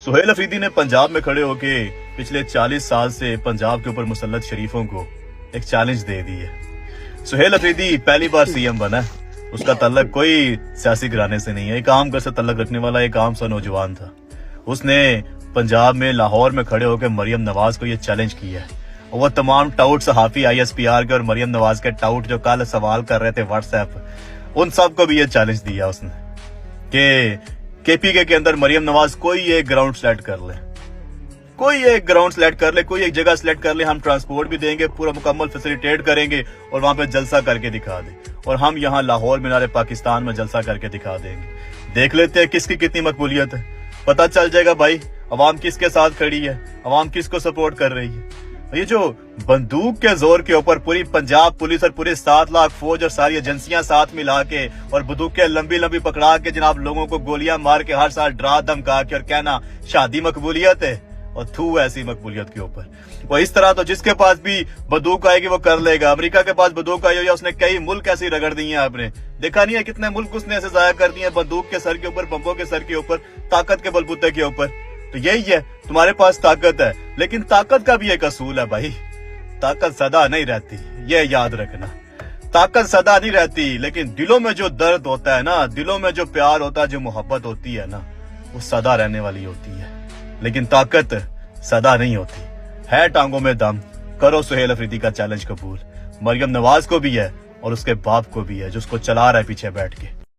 सुहेल अफरीदी ने पंजाब में खड़े होके पिछले 40 साल से पंजाब के ऊपर मुसल्लत शरीफों को एक चैलेंज दे दी है। सुहेल अफरीदी पहली बार सीएम बना है। उसका तल्लक कोई सियासी घराने से नहीं है, एक आम घर से तल्लक रखने वाला एक आम सा नौजवान था। उसने पंजाब में लाहौर में खड़े होकर मरियम नवाज को ये चैलेंज किया है। और वो तमाम टाउट सहाफी ISPR के और मरियम नवाज के टाउट जो कल सवाल कर रहे थे व्हाट्सएप, उन सब को भी ये चैलेंज दिया उसने कि KPK के अंदर मरियम नवाज कोई एक ग्राउंड सेलेक्ट कर ले, कोई एक ग्राउंड सेलेक्ट कर ले, कोई एक जगह सेलेक्ट कर ले, हम ट्रांसपोर्ट भी देंगे, पूरा मुकम्मल फैसिलिटेट करेंगे और वहां पे जलसा करके दिखा दे। और हम यहाँ लाहौर मीनार पाकिस्तान में जलसा करके दिखा देंगे। देख लेते हैं किसकी कितनी मकबूलियत है, पता चल जाएगा भाई अवाम किसके साथ खड़ी है, अवाम किसको सपोर्ट कर रही है। ये जो बंदूक के जोर के ऊपर पूरी पंजाब पुलिस और पूरी 7 लाख फौज और सारी एजेंसियां साथ मिला के और बंदूकें लंबी लंबी पकड़ा के जनाब लोगों को गोलियां मार के हर साल डरा धमका के और कहना शादी मकबूलियत है, और थू ऐसी मकबूलियत के ऊपर। वो इस तरह तो जिसके पास भी बंदूक आएगी वो कर लेगा। अमेरिका के पास बंदूक आई हुई है, उसने कई मुल्क ऐसी रगड़ दी है, आपने देखा नहीं है कितने मुल्क उसने ऐसे जाया कर दिए बंदूक के सर के ऊपर, बम्बों के सर के ऊपर, ताकत के बलबूते के ऊपर। तो यही है, तुम्हारे पास ताकत है, लेकिन ताकत का भी एक असूल है भाई, ताकत सदा नहीं रहती, ये याद रखना। ताकत सदा नहीं रहती, लेकिन दिलों में जो दर्द होता है ना, दिलों में जो प्यार होता है, जो मोहब्बत होती है ना, वो सदा रहने वाली होती है। लेकिन ताकत सदा नहीं होती है। टांगों में दम करो सुहेल अफरीदी का चैलेंज कबूल। मरियम नवाज को भी है और उसके बाप को भी है जो उसको चला रहा है पीछे बैठ के।